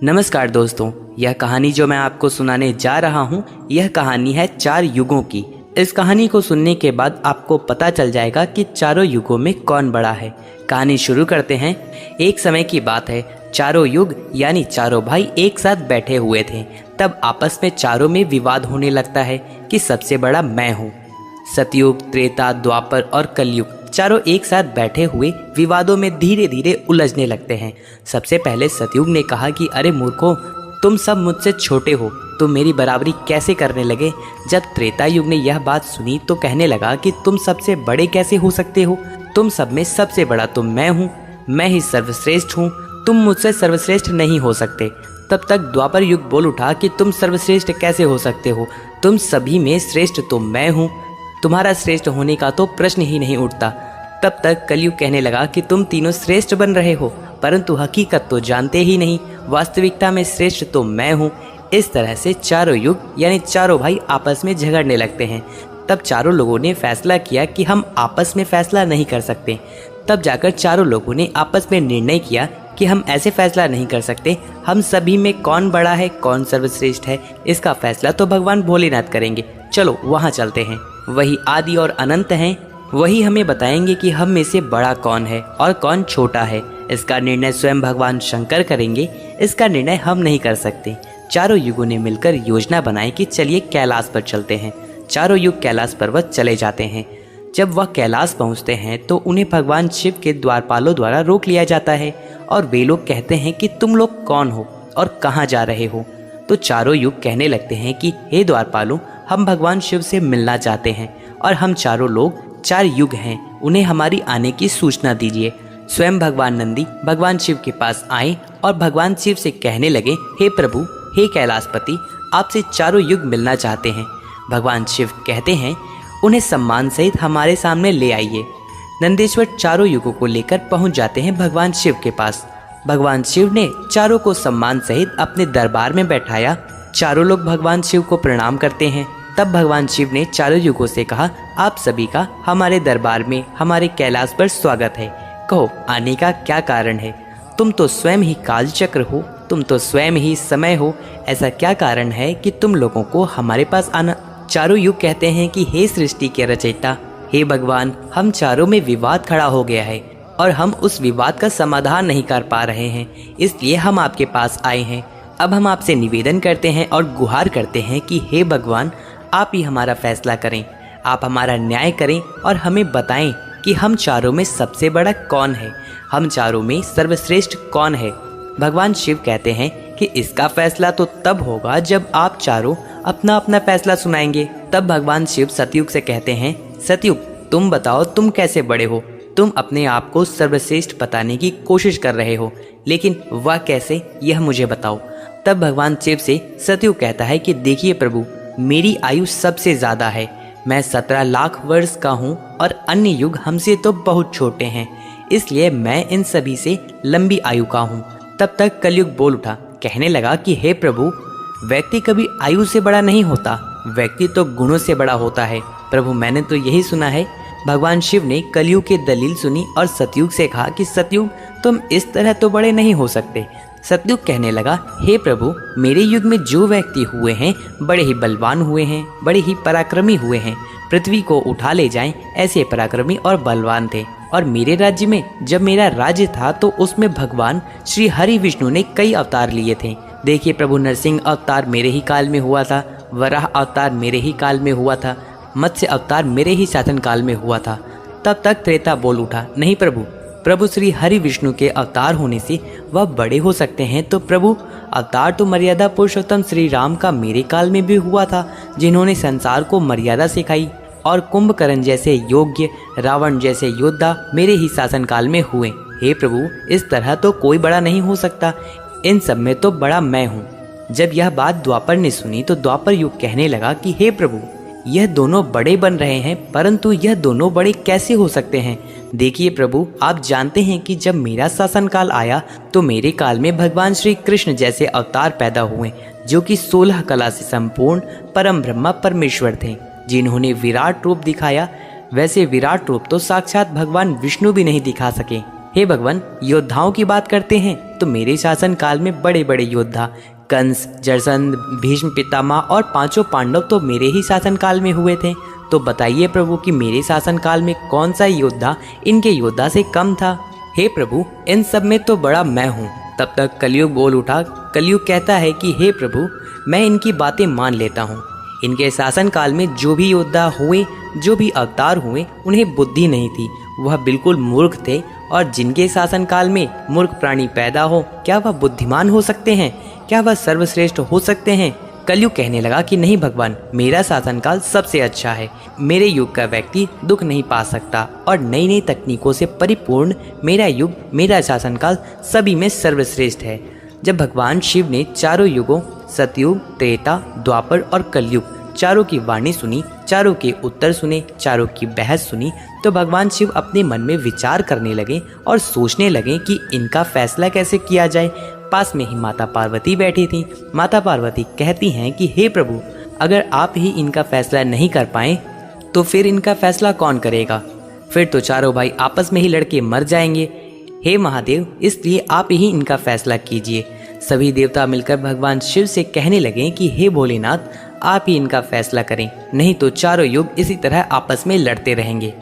नमस्कार दोस्तों, यह कहानी जो मैं आपको सुनाने जा रहा हूँ, यह कहानी है 4 युगों की। इस कहानी को सुनने के बाद आपको पता चल जाएगा कि चारों युगों में कौन बड़ा है। कहानी शुरू करते हैं। एक समय की बात है, चारों युग यानी चारों भाई एक साथ बैठे हुए थे। तब आपस में चारों में विवाद होने लगता है कि सबसे बड़ा मैं हूँ। सतयुग, त्रेता, द्वापर और कलयुग चारों एक साथ बैठे हुए विवादों में धीरे धीरे उलझने लगते हैं। सबसे पहले सतयुग ने कहा कि अरे मूर्खों, तुम सब मुझसे छोटे हो, तुम मेरी बराबरी कैसे करने लगे। जब त्रेता युग ने यह बात सुनी तो कहने लगा कि तुम सबसे बड़े कैसे हो सकते हो, तुम सब में सबसे बड़ा तो मैं हूँ, मैं ही सर्वश्रेष्ठ हूँ, तुम मुझसे सर्वश्रेष्ठ नहीं हो सकते। तब तक द्वापर युग बोल उठा कि तुम सर्वश्रेष्ठ कैसे हो सकते हो, तुम सभी में श्रेष्ठ तो मैं हूँ, तुम्हारा श्रेष्ठ होने का तो प्रश्न ही नहीं उठता। तब तक कलयुग कहने लगा कि तुम तीनों श्रेष्ठ बन रहे हो, परंतु हकीकत तो जानते ही नहीं, वास्तविकता में श्रेष्ठ तो मैं हूँ। इस तरह से चारों युग यानी चारों भाई आपस में झगड़ने लगते हैं। तब चारों लोगों ने फैसला किया कि हम आपस में फैसला नहीं कर सकते। तब जाकर चारों लोगों ने आपस में निर्णय किया कि हम ऐसे फैसला नहीं कर सकते, हम सभी में कौन बड़ा है, कौन सर्वश्रेष्ठ है, इसका फैसला तो भगवान भोलेनाथ करेंगे। चलो वहाँ चलते हैं, वही आदि और अनंत हैं, वही हमें बताएंगे कि हम में से बड़ा कौन है और कौन छोटा है। इसका निर्णय स्वयं भगवान शंकर करेंगे, इसका निर्णय हम नहीं कर सकते। चारों युगों ने मिलकर योजना बनाई कि चलिए कैलाश पर चलते हैं। चारों युग कैलाश पर्वत चले जाते हैं। जब वह कैलाश पहुंचते हैं तो उन्हें भगवान शिव के द्वारपालों द्वारा रोक लिया जाता है और वे लोग कहते हैं कि तुम लोग कौन हो और कहाँ जा रहे हो। तो चारों युग कहने लगते हैं कि हे द्वारपालों, हम भगवान शिव से मिलना चाहते हैं और हम चारों लोग 4 युग हैं, उन्हें हमारी आने की सूचना दीजिए। स्वयं भगवान नंदी भगवान शिव के पास आए और भगवान शिव से कहने लगे, हे प्रभु, हे कैलाशपति, आपसे चारों युग मिलना चाहते हैं। भगवान शिव कहते हैं, उन्हें सम्मान सहित हमारे सामने ले आइए। नंदेश्वर चारों युगों को लेकर पहुंच जाते हैं भगवान शिव के पास। भगवान शिव ने चारों को सम्मान सहित अपने दरबार में बैठाया। चारों लोग भगवान शिव को प्रणाम करते हैं। तब भगवान शिव ने चारों युगों से कहा, आप सभी का हमारे दरबार में, हमारे कैलाश पर स्वागत है। कहो, आने का क्या कारण है? तुम तो स्वयं ही काल चक्र हो, तुम तो स्वयं ही समय हो, ऐसा क्या कारण है कि तुम लोगों को हमारे पास आना? चारों युग कहते हैं कि हे सृष्टि के रचयिता, हे भगवान, हम चारों में विवाद खड़ा हो गया है और हम उस विवाद का समाधान नहीं कर पा रहे हैं, इसलिए हम आपके पास आए हैं। अब हम आपसे निवेदन करते हैं और गुहार करते हैं कि हे भगवान, आप ही हमारा फैसला करें, आप हमारा न्याय करें और हमें बताएं कि हम चारों में सबसे बड़ा कौन है, हम चारों में सर्वश्रेष्ठ कौन है। भगवान शिव कहते हैं कि इसका फैसला तो तब होगा जब आप चारों अपना अपना फैसला सुनाएंगे। तब भगवान शिव सतयुग से कहते हैं, सतयुग, तुम बताओ, तुम कैसे बड़े हो? तुम अपने आप को सर्वश्रेष्ठ बताने की कोशिश कर रहे हो, लेकिन वह कैसे, यह मुझे बताओ। तब भगवान शिव से सतयुग कहता है कि देखिए प्रभु, मेरी आयु सबसे ज़्यादा है, मैं 17 लाख वर्ष का हूँ और अन्य युग हमसे तो बहुत छोटे हैं, इसलिए मैं इन सभी से लंबी आयु का हूँ। तब तक कलयुग बोल उठा, कहने लगा कि हे प्रभु, व्यक्ति कभी आयु से बड़ा नहीं होता, व्यक्ति तो गुणों से बड़ा होता है। प्रभु, मैंने तो यही सुना है। भगवान शिव ने कलयुग की दलील सुनी और सतयुग से कहा कि सतयुग, तुम इस तरह तो बड़े नहीं हो सकते। सतयुग कहने लगा, हे प्रभु, मेरे युग में जो व्यक्ति हुए हैं बड़े ही बलवान हुए हैं, बड़े ही पराक्रमी हुए हैं, पृथ्वी को उठा ले जाएं ऐसे पराक्रमी और बलवान थे। और मेरे राज्य में, जब मेरा राज्य था तो उसमें भगवान श्री हरि विष्णु ने कई अवतार लिए थे। देखिए प्रभु, नरसिंह अवतार मेरे ही काल में हुआ था, वराह अवतार मेरे ही काल में हुआ था, मत्स्य अवतार मेरे ही शासन काल में हुआ था। तब तक त्रेता बोल उठा, नहीं प्रभु, प्रभु श्री हरि विष्णु के अवतार होने से वह बड़े हो सकते हैं, तो प्रभु अवतार तो मर्यादा पुरुषोत्तम श्री राम का मेरे काल में भी हुआ था, जिन्होंने संसार को मर्यादा सिखाई। और कुंभकर्ण जैसे योग्य, रावण जैसे योद्धा मेरे ही शासन काल में हुए। हे प्रभु, इस तरह तो कोई बड़ा नहीं हो सकता, इन सब में तो बड़ा मैं हूँ। जब यह बात द्वापर ने सुनी तो द्वापर युग कहने लगा कि हे प्रभु, यह दोनों बड़े बन रहे हैं, परंतु यह दोनों बड़े कैसे हो सकते हैं? देखिए प्रभु, आप जानते हैं कि जब मेरा शासन काल आया तो मेरे काल में भगवान श्री कृष्ण जैसे अवतार पैदा हुए, जो कि 16 कला से संपूर्ण परम ब्रह्मा परमेश्वर थे, जिन्होंने विराट रूप दिखाया। वैसे विराट रूप तो साक्षात भगवान विष्णु भी नहीं दिखा सके। हे भगवान, योद्धाओं की बात करते हैं तो मेरे शासन काल में बड़े बड़े योद्धा कंस, जरसंध, भीष्म पितामह और पांचों पांडव तो मेरे ही शासन काल में हुए थे। तो बताइए प्रभु कि मेरे शासन काल में कौन सा योद्धा इनके योद्धा से कम था। हे प्रभु, इन सब में तो बड़ा मैं हूँ। तब तक कलयुग बोल उठा। कलयुग कहता है कि हे प्रभु, मैं इनकी बातें मान लेता हूँ। इनके शासन काल में जो भी योद्धा हुए, जो भी अवतार हुए, उन्हें बुद्धि नहीं थी, वह बिल्कुल मूर्ख थे। और जिनके शासन काल में मूर्ख प्राणी पैदा हो, क्या वह बुद्धिमान हो सकते हैं? क्या वह सर्वश्रेष्ठ हो सकते हैं? कलयुग कहने लगा कि नहीं भगवान, मेरा शासनकाल सबसे अच्छा है। मेरे युग का व्यक्ति दुख नहीं पा सकता और नई नई तकनीकों से परिपूर्ण मेरा युग, मेरा शासनकाल सभी में सर्वश्रेष्ठ है। जब भगवान शिव ने चारों युगों सतयुग, त्रेता, द्वापर और कलयुग चारों की वाणी सुनी, चारों के उत्तर सुने, चारों की बहस सुनी, तो भगवान शिव अपने मन में विचार करने लगे और सोचने लगे कि इनका फैसला कैसे किया जाए। पास में ही माता पार्वती बैठी थी। माता पार्वती कहती हैं कि हे प्रभु, अगर आप ही इनका फैसला नहीं कर पाए तो फिर इनका फैसला कौन करेगा? फिर तो चारों भाई आपस में ही लड़के मर जाएंगे। हे महादेव, इसलिए आप ही इनका फैसला कीजिए। सभी देवता मिलकर भगवान शिव से कहने लगे कि हे भोलेनाथ, आप ही इनका फैसला करें, नहीं तो चारों युग इसी तरह आपस में लड़ते रहेंगे।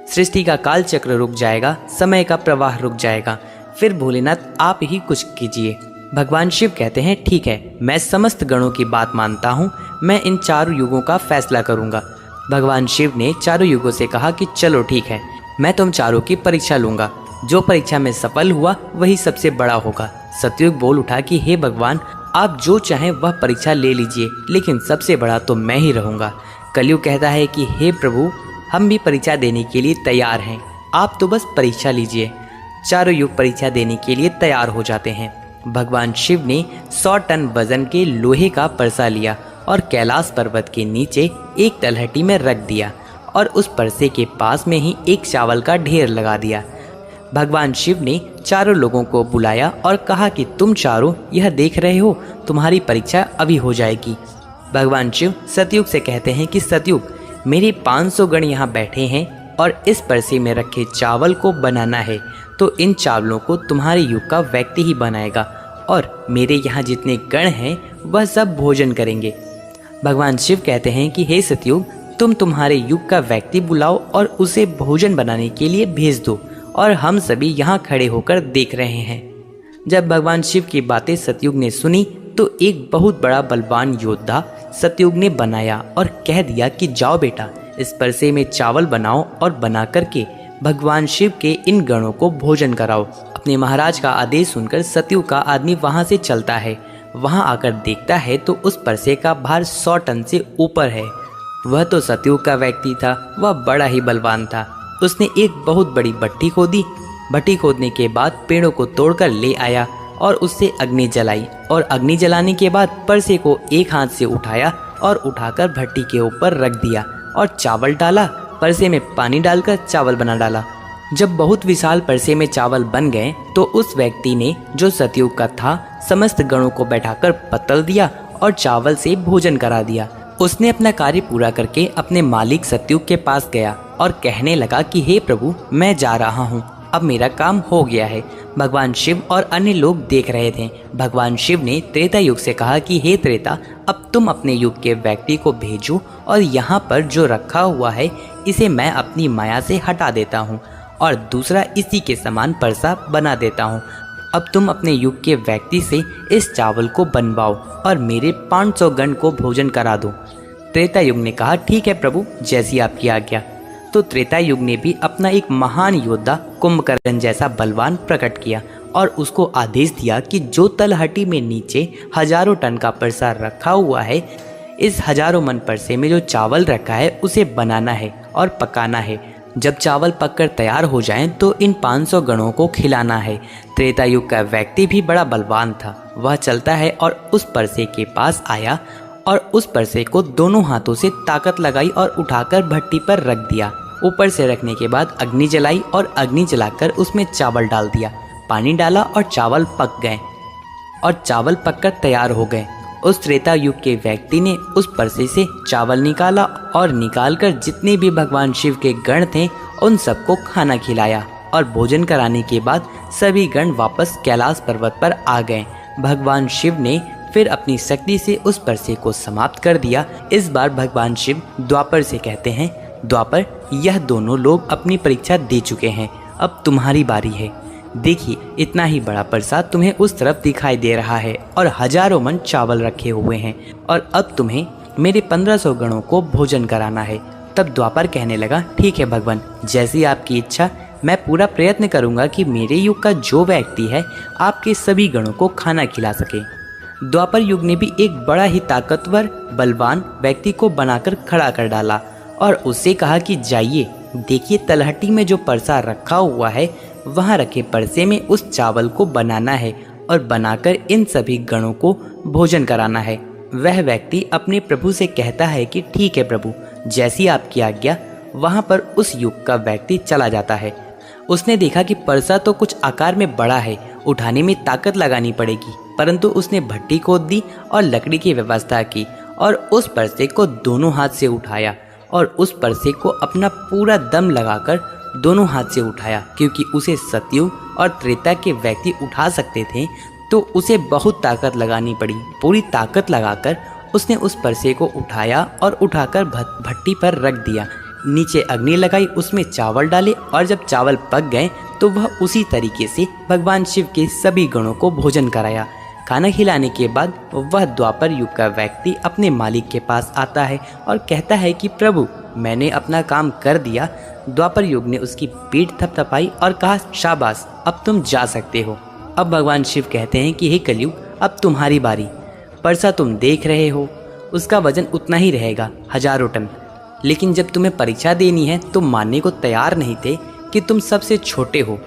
सृष्टि का काल चक्र रुक जाएगा, समय का प्रवाह रुक जाएगा। फिर भोलेनाथ आप ही कुछ कीजिए। भगवान शिव कहते हैं ठीक है, मैं समस्त गणों की बात मानता हूँ, मैं इन चारों युगों का फैसला करूँगा। भगवान शिव ने चारों युगों से कहा कि चलो ठीक है, मैं तुम चारों की परीक्षा लूँगा। जो परीक्षा में सफल हुआ वही सबसे बड़ा होगा। सतयुग बोल उठा कि हे भगवान, आप जो चाहें वह परीक्षा ले लीजिए, लेकिन सबसे बड़ा तो मैं ही रहूँगा। कलयुग कहता है कि हे प्रभु, हम भी परीक्षा देने के लिए तैयार हैं, आप तो बस परीक्षा लीजिए। चारों युग परीक्षा देने के लिए तैयार हो जाते हैं। भगवान शिव ने 100 टन वजन के लोहे का परसा लिया और कैलाश पर्वत के नीचे एक तलहटी में रख दिया और उस परसे के पास में ही एक चावल का ढेर लगा दिया। भगवान शिव ने चारों लोगों को बुलाया और कहा कि तुम चारों यह देख रहे हो, तुम्हारी परीक्षा अभी हो जाएगी। भगवान शिव सतयुग से कहते हैं कि सतयुग, मेरे 500 गण यहाँ बैठे हैं और इस परसे में रखे चावल को बनाना है, तो इन चावलों को तुम्हारे युग का व्यक्ति ही बनाएगा और मेरे यहाँ जितने गण हैं वह सब भोजन करेंगे। भगवान शिव कहते हैं कि हे सतयुग, तुम तुम्हारे युग का व्यक्ति बुलाओ और उसे भोजन बनाने के लिए भेज दो और हम सभी यहाँ खड़े होकर देख रहे हैं। जब भगवान शिव की बातें सतयुग ने सुनी तो एक बहुत बड़ा बलवान योद्धा सतयुग ने बनाया और कह दिया कि जाओ बेटा, इस परसे में चावल बनाओ और बना करके भगवान शिव के इन गणों को भोजन कराओ। अपने महाराज का आदेश सुनकर सतयुग का आदमी वहां से चलता है। वहां आकर देखता है तो उस परसे का भार 100 टन से ऊपर है। वह तो सतयुग का व्यक्ति था, वह बड़ा ही बलवान था। उसने एक बहुत बड़ी भट्टी खोदी। भट्टी खोदने के बाद पेड़ों को तोड़कर ले आया और उससे अग्नि जलाई और अग्नि जलाने के बाद परसे को एक हाथ से उठाया और उठाकर भट्टी के ऊपर रख दिया और चावल डाला। परसे में पानी डालकर चावल बना डाला। जब बहुत विशाल परसे में चावल बन गए तो उस व्यक्ति ने, जो सतयुग का था, समस्त गणों को बैठाकर पत्तल दिया और चावल से भोजन करा दिया। उसने अपना कार्य पूरा करके अपने मालिक सतयुग के पास गया और कहने लगा कि हे प्रभु, मैं जा रहा हूँ, अब मेरा काम हो गया है। भगवान शिव और अन्य लोग देख रहे थे। भगवान शिव ने त्रेता युग से कहा कि हे त्रेता, अब तुम अपने युग के व्यक्ति को भेजो और यहाँ पर जो रखा हुआ है इसे मैं अपनी माया से हटा देता हूँ और दूसरा इसी के समान परसा बना देता हूँ। अब तुम अपने युग के व्यक्ति से इस चावल को बनवाओ और मेरे 500 गण को भोजन करा दो। त्रेता युग ने कहा ठीक है प्रभु, जैसी आपकी आज्ञा। तो त्रेता युग ने भी अपना एक महान योद्धा कुंभकर्ण जैसा बलवान प्रकट किया और उसको आदेश दिया कि जो तलहटी में नीचे हजारों टन का परसा रखा हुआ है, इस हजारों मन परसे में जो चावल रखा है उसे बनाना है और पकाना है। जब चावल पककर तैयार हो जाएं तो इन 500 गणों को खिलाना है। त्रेता युग का व्यक्ति भी बड़ा बलवान था। वह चलता है और उस परसे के पास आया और उस परसे को दोनों हाथों से ताकत लगाई और उठाकर भट्टी पर रख दिया। ऊपर से रखने के बाद अग्नि जलाई और अग्नि जलाकर उसमें चावल डाल दिया। पानी डाला और चावल पक गए और चावल पककर तैयार हो गए। उस त्रेता युग के व्यक्ति ने उस परसे से चावल निकाला और निकालकर जितने भी भगवान शिव के गण थे उन सबको खाना खिलाया और भोजन कराने के बाद सभी गण वापस कैलाश पर्वत पर आ गए। भगवान शिव ने फिर अपनी शक्ति से उस परसे को समाप्त कर दिया। इस बार भगवान शिव द्वापर से कहते हैं, द्वापर, यह दोनों लोग अपनी परीक्षा दे चुके हैं, अब तुम्हारी बारी है। देखिए, इतना ही बड़ा प्रसाद तुम्हें उस तरफ दिखाई दे रहा है और हजारों मन चावल रखे हुए हैं और अब तुम्हें मेरे 1500 गणों को भोजन कराना है। तब द्वापर कहने लगा, ठीक है भगवान, जैसी आपकी इच्छा, मैं पूरा प्रयत्न करूंगा कि मेरे युग का जो व्यक्ति है आपके सभी गणों को खाना खिला सके। द्वापर युग ने भी एक बड़ा ही ताकतवर बलवान व्यक्ति को बनाकर खड़ा कर डाला और उससे कहा कि जाइए, देखिए तलहटी में जो परसा रखा हुआ है वहाँ रखे परसे में उस चावल को बनाना है और बनाकर इन सभी गणों को भोजन कराना है। वह व्यक्ति अपने प्रभु से कहता है कि ठीक है प्रभु, जैसी आपकी आज्ञा। वहाँ पर उस युग का व्यक्ति चला जाता है। उसने देखा कि परसा तो कुछ आकार में बड़ा है, उठाने में ताकत लगानी पड़ेगी, परंतु उसने भट्टी खोद दी और लकड़ी की व्यवस्था की और उस परसे को दोनों हाथ से उठाया और उस परसे को अपना पूरा दम लगाकर दोनों हाथ से उठाया। क्योंकि उसे सतयुग और त्रेता के व्यक्ति उठा सकते थे तो उसे बहुत ताकत लगानी पड़ी। पूरी ताकत लगाकर उसने उस परसे को उठाया और उठाकर भट्टी पर रख दिया। नीचे अग्नि लगाई, उसमें चावल डाले और जब चावल पक गए तो वह उसी तरीके से भगवान शिव के सभी गणों को भोजन कराया। खाना खिलाने के बाद वह द्वापर युग का व्यक्ति अपने मालिक के पास आता है और कहता है कि प्रभु, मैंने अपना काम कर दिया। द्वापर युग ने उसकी पीठ थपथपाई और कहा, शाबाश, अब तुम जा सकते हो। अब भगवान शिव कहते हैं कि हे कलयुग, अब तुम्हारी बारी। परसा तुम देख रहे हो, उसका वजन उतना ही रहेगा, 1000 टन। लेकिन जब तुम्हें परीक्षा देनी है तुम मानने को तैयार नहीं थे कि तुम सबसे छोटे हो।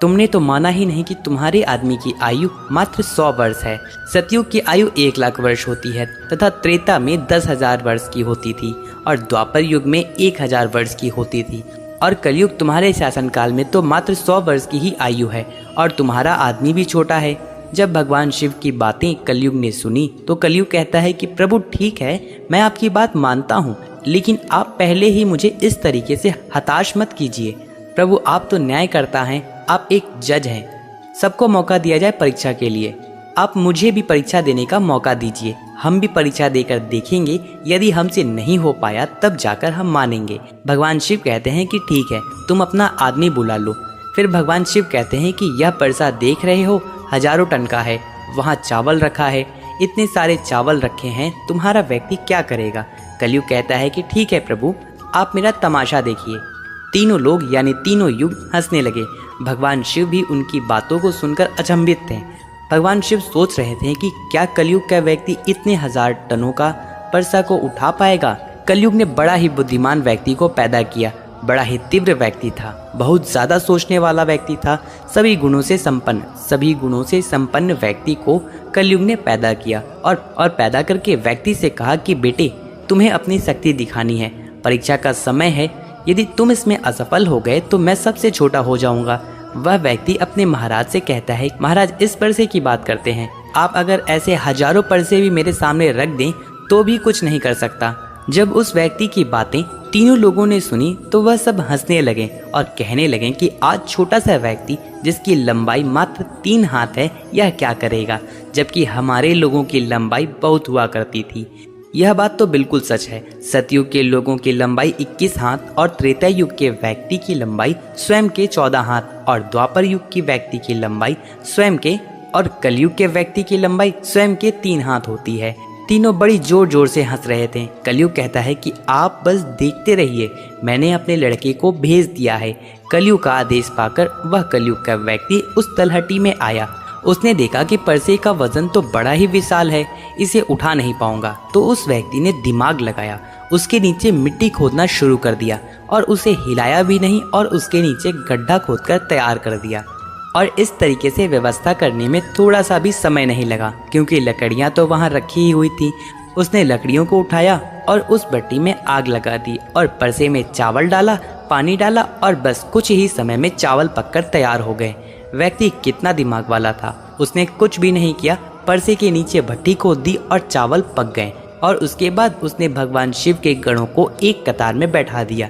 तुमने तो माना ही नहीं कि तुम्हारे आदमी की आयु मात्र 100 वर्ष है। सतयुग की आयु 1 लाख वर्ष होती है तथा त्रेता में 10,000 वर्ष की होती थी और द्वापर युग में 1000 वर्ष की होती थी और कलयुग तुम्हारे शासनकाल में तो मात्र 100 वर्ष की ही आयु है और तुम्हारा आदमी भी छोटा है। जब भगवान शिव की बातें कलयुग ने सुनी तो कलयुग कहता है कि प्रभु ठीक है, मैं आपकी बात मानता हूँ, लेकिन आप पहले ही मुझे इस तरीके से हताश मत कीजिए। प्रभु, आप तो न्याय करता हैं, आप एक जज हैं। सबको मौका दिया जाए परीक्षा के लिए, आप मुझे भी परीक्षा देने का मौका दीजिए। हम भी परीक्षा देकर देखेंगे, यदि हमसे नहीं हो पाया तब जाकर हम मानेंगे। भगवान शिव कहते हैं कि ठीक है, तुम अपना आदमी बुला लो। फिर भगवान शिव कहते हैं कि यह परसा देख रहे हो, 1000 टन का है, वहाँ चावल रखा है, इतने सारे चावल रखे हैं, तुम्हारा व्यक्ति क्या करेगा? कलयुग कहता है कि ठीक है प्रभु, आप मेरा तमाशा देखिए। तीनों लोग यानी तीनों युग हंसने लगे। भगवान शिव भी उनकी बातों को सुनकर अचंभित थे। भगवान शिव सोच रहे थे कि क्या कलयुग का व्यक्ति इतने 1000 टनों का परसा को उठा पाएगा। कलयुग ने बड़ा ही बुद्धिमान व्यक्ति को पैदा किया, बड़ा ही तीव्र व्यक्ति था, बहुत ज़्यादा सोचने वाला व्यक्ति था, सभी गुणों से संपन्न व्यक्ति को कलयुग ने पैदा किया और पैदा करके व्यक्ति से कहा कि बेटे, तुम्हें अपनी शक्ति दिखानी है, परीक्षा का समय है, यदि तुम इसमें असफल हो गए तो मैं सबसे छोटा हो जाऊंगा। वह व्यक्ति अपने महाराज से कहता है, महाराज इस परसे की बात करते हैं, आप अगर ऐसे हजारों परसे भी मेरे सामने रख दें तो भी कुछ नहीं कर सकता। जब उस व्यक्ति की बातें तीनों लोगों ने सुनी तो वह सब हंसने लगे और कहने लगे कि आज छोटा सा व्यक्ति जिसकी लंबाई मात्र 3 हाथ है, यह क्या करेगा, जबकि हमारे लोगों की लंबाई बहुत हुआ करती थी। यह बात तो बिल्कुल सच है। सतयुग के लोगों की लंबाई 21 हाथ और त्रेता युग के व्यक्ति की लंबाई स्वयं के 14 हाथ और द्वापर युग की व्यक्ति की लंबाई स्वयं के और कलयुग के व्यक्ति की लंबाई स्वयं के 3 हाथ होती है। तीनों बड़ी जोर जोर से हंस रहे थे। कलयुग कहता है कि आप बस देखते रहिए, मैंने अपने लड़के को भेज दिया है। कलयुग का आदेश पाकर वह कलयुग का व्यक्ति उस तलहटी में आया। उसने देखा कि परसे का वजन तो बड़ा ही विशाल है, इसे उठा नहीं पाऊंगा। तो उस व्यक्ति ने दिमाग लगाया, उसके नीचे मिट्टी खोदना शुरू कर दिया और उसे हिलाया भी नहीं और उसके नीचे गड्ढा खोदकर तैयार कर दिया। और इस तरीके से व्यवस्था करने में थोड़ा सा भी समय नहीं लगा, क्योंकि लकड़ियाँ तो वहाँ रखी ही हुई थी। उसने लकड़ियों को उठाया और उस भट्टी में आग लगा दी और परसे में चावल डाला, पानी डाला और बस कुछ ही समय में चावल पककर तैयार हो गए। व्यक्ति कितना दिमाग वाला था, उसने कुछ भी नहीं किया, परसे के नीचे भट्टी खोद दी और चावल पक गए और उसके बाद उसने भगवान शिव के गणों को एक कतार में बैठा दिया।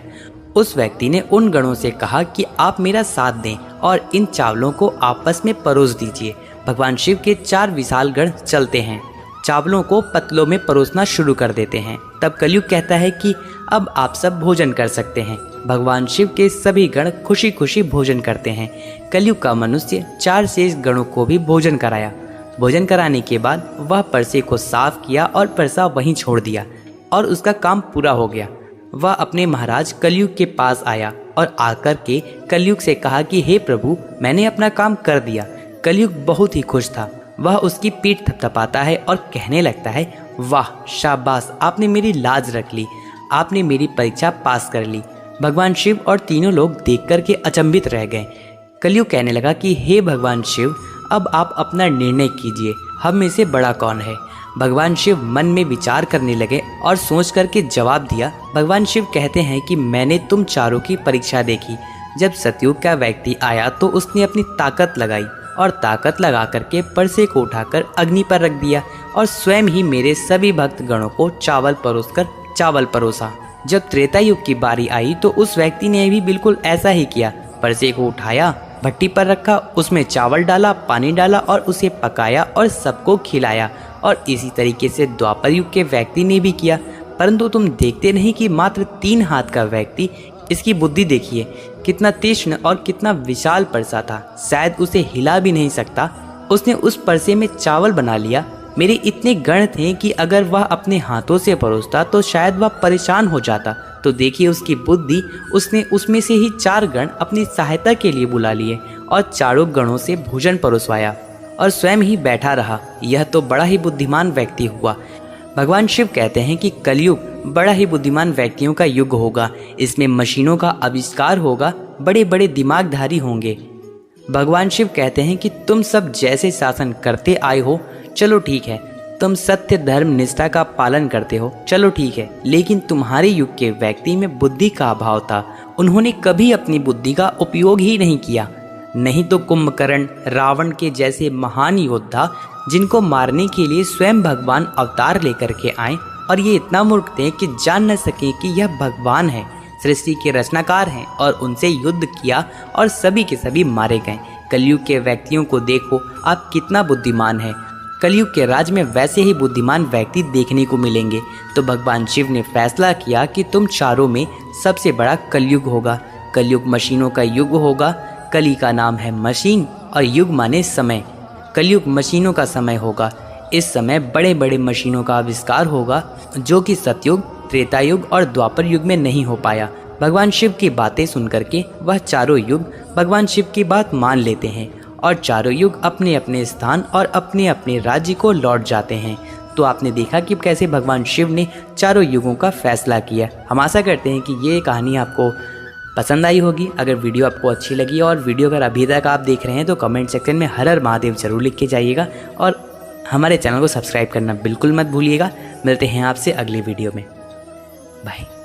उस व्यक्ति ने उन गणों से कहा कि आप मेरा साथ दें और इन चावलों को आपस में परोस दीजिए। भगवान शिव के 4 विशाल गण चलते हैं, चावलों को पतलों में परोसना शुरू कर देते हैं। तब कलयुग कहता है कि अब आप सब भोजन कर सकते हैं। भगवान शिव के सभी गण खुशी खुशी भोजन करते हैं। कलयुग का मनुष्य 4 शेष गणों को भी भोजन कराया। भोजन कराने के बाद वह परसे को साफ किया और परसा वहीं छोड़ दिया और उसका काम पूरा हो गया। वह अपने महाराज कलयुग के पास आया और आकर के कलयुग से कहा कि हे प्रभु, मैंने अपना काम कर दिया। कलयुग बहुत ही खुश था। वह उसकी पीठ थपथपाता है और कहने लगता है, वाह शाबाश, आपने मेरी लाज रख ली, आपने मेरी परीक्षा पास कर ली। भगवान शिव और तीनों लोग देख कर के अचंभित रह गए। कलयुग कहने लगा कि हे भगवान शिव, अब आप अपना निर्णय कीजिए, हम में से बड़ा कौन है। भगवान शिव मन में विचार करने लगे और सोच करके जवाब दिया। भगवान शिव कहते हैं कि मैंने तुम चारों की परीक्षा देखी। जब सतयुग का व्यक्ति आया तो उसने अपनी ताकत लगाई और ताकत लगा करके परसे को उठाकर अग्नि पर रख दिया और स्वयं ही मेरे सभी भक्त गणों को चावल परोसा। जब त्रेता युग की बारी आई तो उस व्यक्ति ने भी बिल्कुल ऐसा ही किया। परसे को उठाया, भट्टी पर रखा, उसमें चावल डाला, पानी डाला और उसे पकाया और सबको खिलाया। और इसी तरीके से द्वापर युग के व्यक्ति ने भी किया। परंतु तुम देखते नहीं कि मात्र 3 हाथ का व्यक्ति, इसकी बुद्धि देखिए, कितना तीक्ष्ण और कितना विशाल परसा था, शायद उसे हिला भी नहीं सकता। उसने उस परसे में चावल बना लिया। मेरे इतने गण थे कि अगर वह अपने हाथों से परोसता तो शायद वह परेशान हो जाता। तो देखिए उसकी बुद्धि, उसने उसमें से ही 4 गण अपनी सहायता के लिए बुला लिए और चारों गणों से भोजन परोसवाया और स्वयं ही बैठा रहा। यह तो बड़ा ही बुद्धिमान व्यक्ति हुआ। भगवान शिव कहते हैं कि कलयुग बड़ा ही बुद्धिमान व्यक्तियों का युग होगा। इसमें मशीनों का आविष्कार होगा, बड़े बड़े दिमागधारी होंगे। भगवान शिव कहते हैं कि तुम सब जैसे शासन करते आए हो, चलो ठीक है, तुम सत्य धर्म निष्ठा का पालन करते हो, चलो ठीक है, लेकिन तुम्हारे युग के व्यक्ति में बुद्धि का अभाव था। उन्होंने कभी अपनी बुद्धि का उपयोग ही नहीं किया। नहीं तो कुंभकर्ण, रावण के जैसे महान योद्धा, जिनको मारने के लिए स्वयं भगवान अवतार लेकर के आए, और ये इतना मूर्ख थे कि जान न सके कि यह भगवान है, सृष्टि के रचनाकार हैं, और उनसे युद्ध किया और सभी के सभी मारे गए। कलयुग के व्यक्तियों को देखो, आप कितना बुद्धिमान है। कलयुग के राज में वैसे ही बुद्धिमान व्यक्ति देखने को मिलेंगे। तो भगवान शिव ने फैसला किया कि तुम चारों में सबसे बड़ा कलयुग होगा। कलयुग मशीनों का युग होगा। कली का नाम है मशीन और युग माने समय। कलयुग मशीनों का समय होगा। इस समय बड़े बड़े मशीनों का आविष्कार होगा, जो कि सतयुग, त्रेता युग और द्वापर युग में नहीं हो पाया। भगवान शिव की बातें सुनकर के वह चारों युग भगवान शिव की बात मान लेते हैं और चारों युग अपने अपने स्थान और अपने अपने राज्य को लौट जाते हैं। तो आपने देखा कि कैसे भगवान शिव ने चारों युगों का फैसला किया। हम आशा करते हैं कि ये कहानी आपको पसंद आई होगी। अगर वीडियो आपको अच्छी लगी और वीडियो अगर अभी तक आप देख रहे हैं तो कमेंट सेक्शन में हर हर महादेव जरूर लिख के जाइएगा और हमारे चैनल को सब्सक्राइब करना बिल्कुल मत भूलिएगा। मिलते हैं आपसे अगली वीडियो में। बाय।